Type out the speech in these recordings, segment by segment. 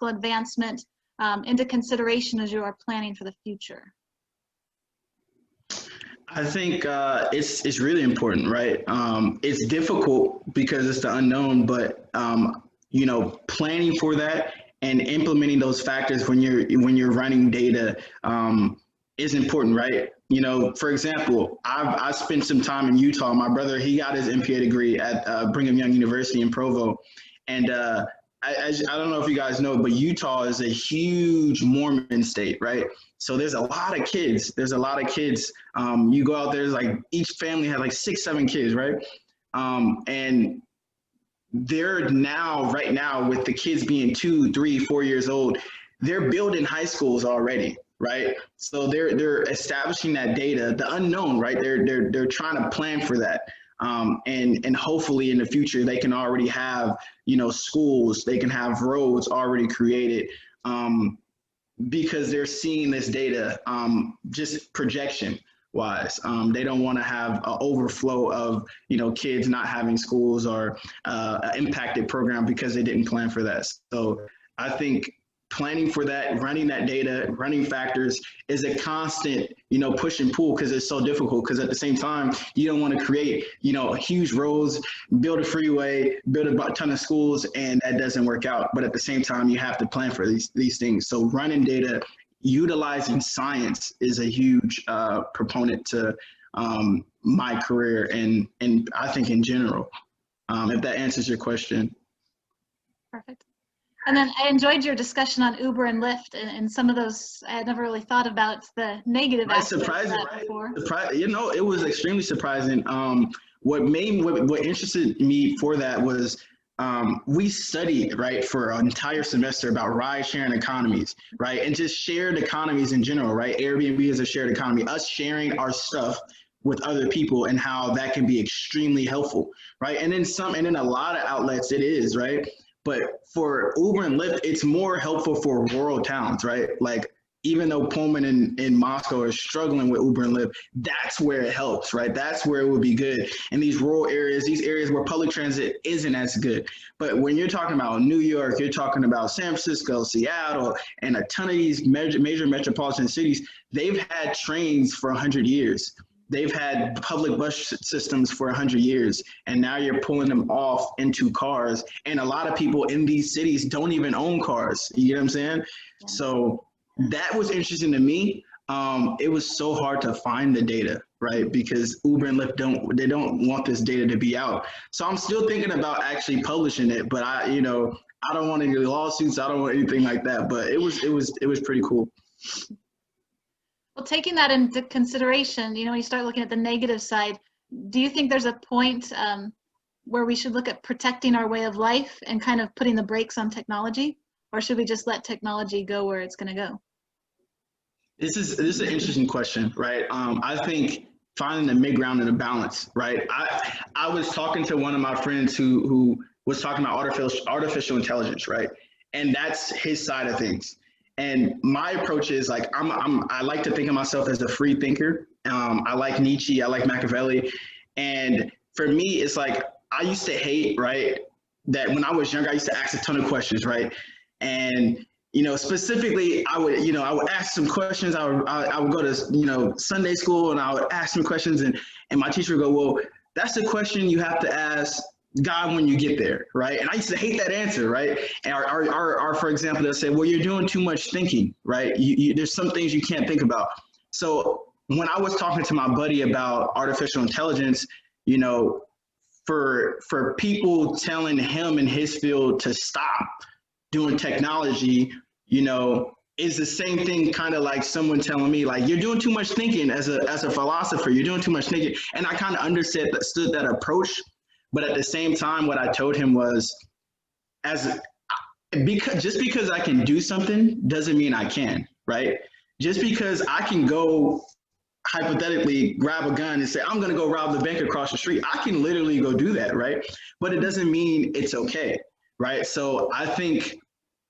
advancement into consideration as you are planning for the future? I think it's really important, right? It's difficult because it's the unknown, but planning for that and implementing those factors when you're running data is important, right? For example, I spent some time in Utah. My brother, he got his MPA degree at Brigham Young University in Provo, and I don't know if you guys know, but Utah is a huge Mormon state, right? So there's a lot of kids. You go out there, like each family has like 6, 7 kids, right? And they're right now with the kids being 2, 3, 4 years old, they're building high schools already, right? So they're establishing that data, the unknown, right? They're trying to plan for that. And hopefully in the future they can already have schools, they can have roads already created, because they're seeing this data, just projection wise. They don't want to have an overflow of kids not having schools or an impacted program because they didn't plan for that. So I think planning for that, running that data, running factors is a constant, push and pull, because it's so difficult. Because at the same time, you don't want to create, huge roads, build a freeway, build a ton of schools, and that doesn't work out. But at the same time, you have to plan for these things. So running data, utilizing science is a huge proponent to my career and I think in general, if that answers your question. Perfect. And then I enjoyed your discussion on Uber and Lyft and some of those. I had never really thought about the negative aspects of that before. It was extremely surprising. What interested me for that was we studied, right, for an entire semester about ride sharing economies, right, and just shared economies in general, right? Airbnb is a shared economy, us sharing our stuff with other people and how that can be extremely helpful, right? And then a lot of outlets it is, right? But for Uber and Lyft, it's more helpful for rural towns, right? Like, even though Pullman and Moscow are struggling with Uber and Lyft, that's where it helps, right? That's where it would be good. In these rural areas, these areas where public transit isn't as good. But when you're talking about New York, you're talking about San Francisco, Seattle, and a ton of these major metropolitan cities, they've had trains for 100 years. They've had public bus systems for 100 years, and now you're pulling them off into cars. And a lot of people in these cities don't even own cars. You know what I'm saying? Yeah. So that was interesting to me. It was so hard to find the data, right? Because Uber and Lyft don't want this data to be out. So I'm still thinking about actually publishing it, but I don't want any lawsuits. I don't want anything like that. But it was pretty cool. Well, taking that into consideration, when you start looking at the negative side, do you think there's a point where we should look at protecting our way of life and kind of putting the brakes on technology? Or should we just let technology go where it's going to go? This is an interesting question, right? I think finding the mid-ground and the balance, right? I was talking to one of my friends who was talking about artificial intelligence, right? And that's his side of things. And my approach is like, I like to think of myself as a free thinker. I like Nietzsche, I like Machiavelli. And for me, it's like, I used to hate, right, that when I was younger, I used to ask a ton of questions, right? And, specifically, I would ask some questions. I would go to, Sunday school, and I would ask some questions, and my teacher would go, well, that's the question you have to ask God when you get there, right? And I used to hate that answer, right? And our for example, they'll say, well, you're doing too much thinking, right? There's some things you can't think about. So when I was talking to my buddy about artificial intelligence, for people telling him in his field to stop doing technology, is the same thing, kind of like someone telling me, like, you're doing too much thinking as a philosopher, you're doing too much thinking. And I kind of understood that approach. But at the same time, what I told him was, just because I can do something doesn't mean I can, right? Just because I can go hypothetically grab a gun and say, I'm going to go rob the bank across the street, I can literally go do that, right? But it doesn't mean it's okay, right? So I think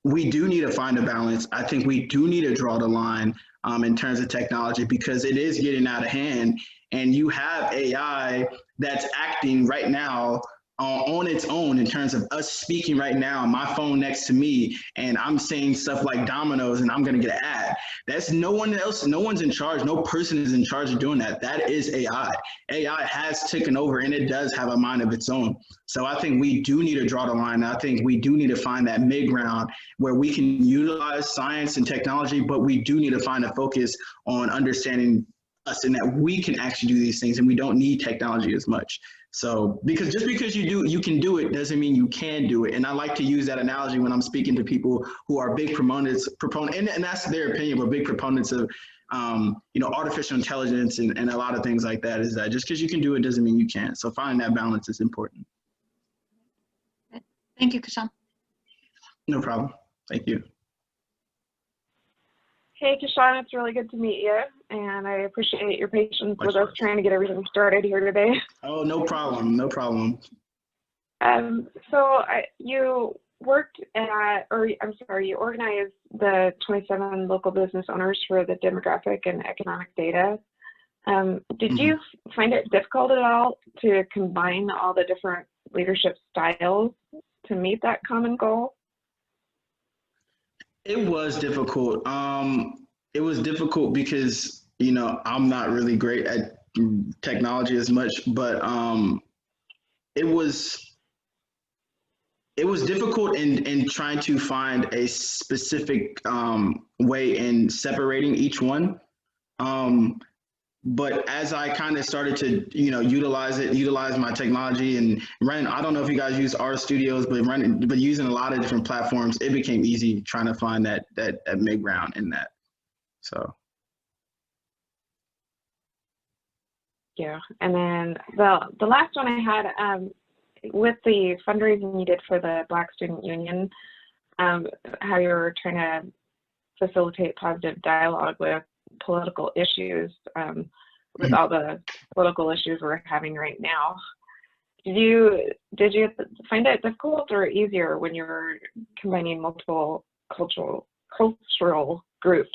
we do need to find a balance. I think we do need to draw the line in terms of technology, because it is getting out of hand. And you have AI that's acting right now on its own, in terms of us speaking right now, my phone next to me, and I'm saying stuff like Domino's and I'm going to get an ad. That's no one else. No one's in charge. No person is in charge of doing that. That is AI. AI has taken over, and it does have a mind of its own. So I think we do need to draw the line. I think we do need to find that mid ground where we can utilize science and technology, but we do need to find a focus on understanding us and that we can actually do these things and we don't need technology as much. So because just because you can do it doesn't mean you can do it. And I like to use that analogy when I'm speaking to people who are big proponents, and that's their opinion, but big proponents of artificial intelligence and a lot of things like that, is that just because you can do it doesn't mean you can. So finding that balance is important. Thank you, Kashan. No problem. Thank you. Hey, Kashan, it's really good to meet you, and I appreciate your patience with us trying to get everything started here today. Oh, no problem. No problem. You worked at, you organized the 27 local business owners for the demographic and economic data. Did you find it difficult at all to combine all the different leadership styles to meet that common goal? It was difficult. It was difficult because, I'm not really great at technology as much, but it was difficult in trying to find a specific way in separating each one. But as I kind of started to, utilize my technology and run, I don't know if you guys use RStudios, but using a lot of different platforms, it became easy trying to find that mid ground in that. So. Yeah, and then the last one I had, with the fundraising you did for the Black Student Union, how you were trying to facilitate positive dialogue with political issues, with all the political issues we're having right now. Did you find it difficult or easier when you were combining multiple cultural groups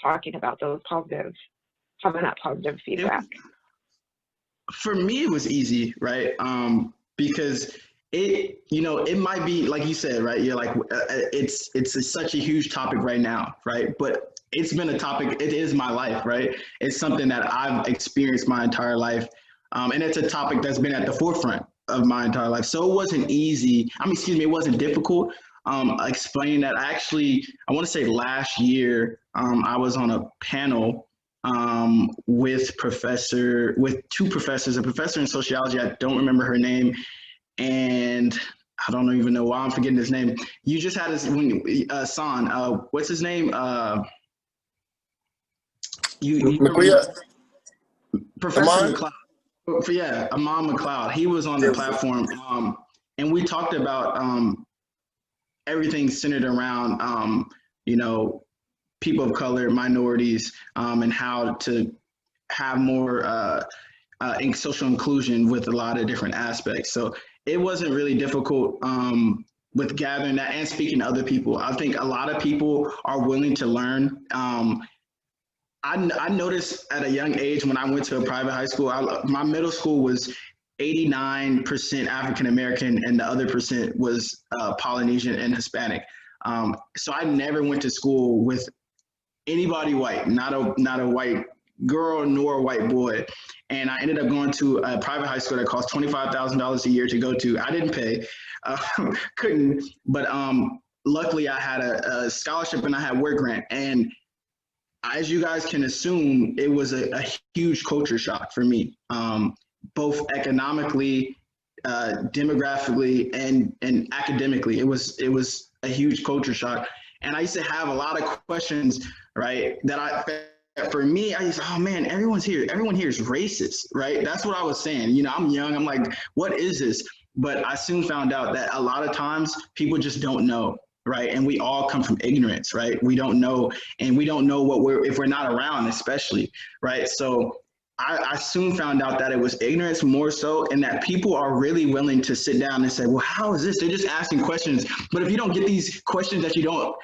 talking about those having that positive feedback? For me, it was easy, right? Because it might be like you said, right? You're like, it's such a huge topic right now, right? But it's been a topic. It is my life, right? It's something that I've experienced my entire life, and it's a topic that's been at the forefront of my entire life. So it wasn't easy. It wasn't difficult explaining that. I want to say last year, I was on a panel with two professors, a professor in sociology, I don't remember her name, and I don't even know why I'm forgetting his name. You just had his son. What's his name? Professor McLeod. Yeah, Amon McLeod. He was on the platform, and we talked about everything centered around people of color, minorities, and how to have more social inclusion with a lot of different aspects. So it wasn't really difficult with gathering that and speaking to other people. I think a lot of people are willing to learn. I noticed at a young age when I went to a private high school, my middle school was 89% African American and the other percent was Polynesian and Hispanic. So I never went to school with anybody white, not a white girl nor a white boy. And I ended up going to a private high school that cost $25,000 a year to go to. I didn't pay, couldn't, but luckily I had a scholarship and I had work grant. And as you guys can assume, it was a huge culture shock for me, both economically, demographically, and academically. It was a huge culture shock. And I used to have a lot of questions, right, for me, I used to, oh man, everyone here is racist, right? That's what I was saying. I'm young, I'm like, what is this? But I soon found out that a lot of times people just don't know, right? And we all come from ignorance, right? We don't know, and we don't know if we're not around, especially, right? So I soon found out that it was ignorance more so, and that people are really willing to sit down and say, well, how is this? They're just asking questions. But if you don't get these questions that you don't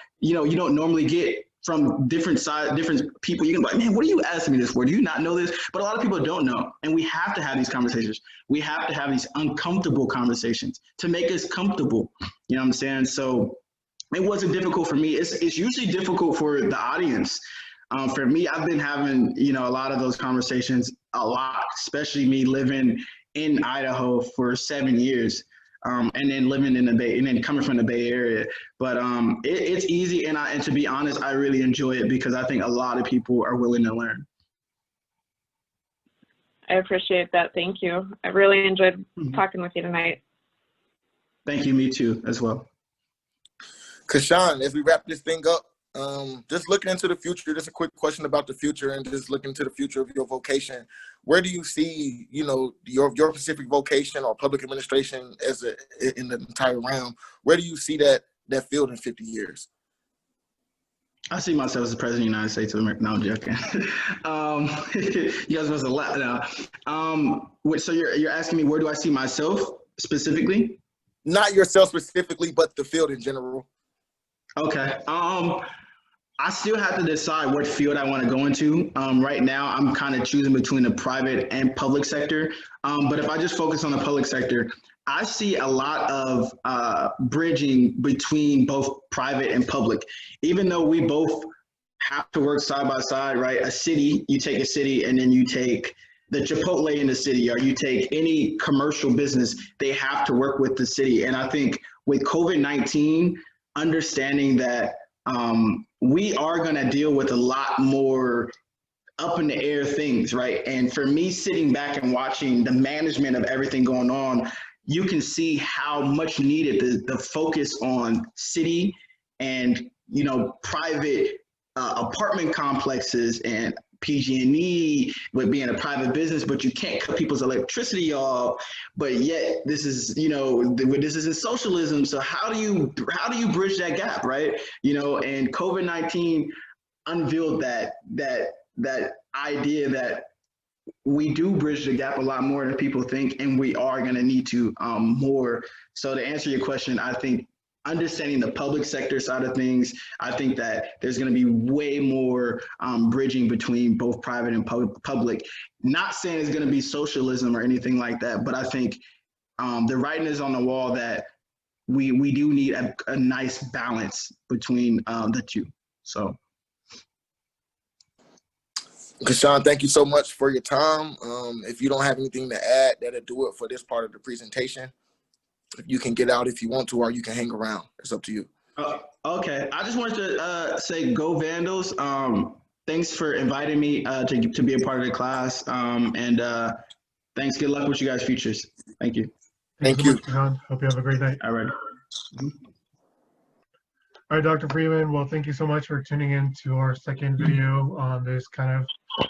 normally get from different sides, different people. You can be like, man, what are you asking me this for? Do you not know this? But a lot of people don't know. And we have to have these conversations. We have to have these uncomfortable conversations to make us comfortable. You know what I'm saying? So it wasn't difficult for me. It's usually difficult for the audience. For me, I've been having, you know, a lot of those conversations a lot, especially me living in Idaho for 7 years. And then living in the Bay, and then coming from the Bay Area. But it's easy, and to be honest, I really enjoy it because I think a lot of people are willing to learn. I appreciate that. Thank you. I really enjoyed talking with you tonight. Thank you. Me too, as well. Kashawn, as we wrap this thing up, just looking into the future, just a quick question about the future and just looking to the future of your vocation. Where do you see, you know, your specific vocation or public administration as in the entire realm? Where do you see that field in 50 years? I see myself as the president of the United States of America. No, I'm joking. You guys must have laughed now. So you're asking me, where do I see myself specifically? Not yourself specifically, but the field in general. Okay. I still have to decide what field I want to go into. Right now, I'm kind of choosing between the private and public sector. But if I just focus on the public sector, I see a lot of bridging between both private and public. Even though we both have to work side by side, right? A city, you take a city and then you take the Chipotle in the city, or you take any commercial business, they have to work with the city. And I think with COVID-19, understanding that we are going to deal with a lot more up in the air things, right? And for me, sitting back and watching the management of everything going on, you can see how much needed the focus on city and, you know, private apartment complexes and PG&E with being a private business, but you can't cut people's electricity off. But yet this is, you know, this is in socialism. So how do you bridge that gap, right? You know, and COVID-19 unveiled that idea that we do bridge the gap a lot more than people think, and we are going to need to more. So to answer your question, I think understanding the public sector side of things, I think that there's going to be way more bridging between both private and public. Not saying it's going to be socialism or anything like that, but I think the writing is on the wall that we do need a nice balance between the two. So. Kashawn, thank you so much for your time. If you don't have anything to add, that'll do it for this part of the presentation. You can get out if you want to, or you can hang around. It's up to you. Okay. I just wanted to say go Vandals. Thanks for inviting me to be a part of the class. And thanks. Good luck with you guys' futures. Thank you. Thank you. John. Hope you have a great night. All right. All right, Dr. Freeman. Well, thank you so much for tuning in to our second video on this kind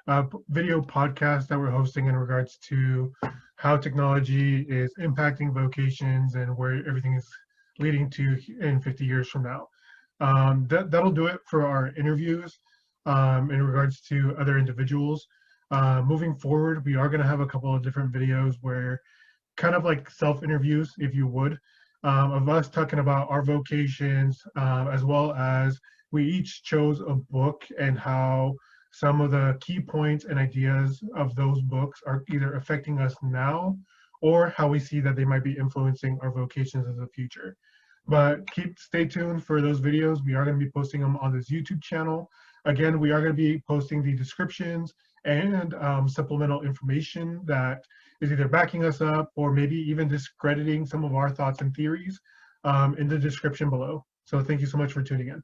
of video podcast that we're hosting in regards to how technology is impacting vocations and where everything is leading to in 50 years from now. That'll do it for our interviews in regards to other individuals. Moving forward, we are going to have a couple of different videos where kind of like self-interviews, if you would, of us talking about our vocations, as well as we each chose a book and how some of the key points and ideas of those books are either affecting us now or how we see that they might be influencing our vocations in the future. But stay tuned for those videos. We are going to be posting them on this YouTube channel. Again, we are going to be posting the descriptions and supplemental information that is either backing us up or maybe even discrediting some of our thoughts and theories in the description below. So thank you so much for tuning in.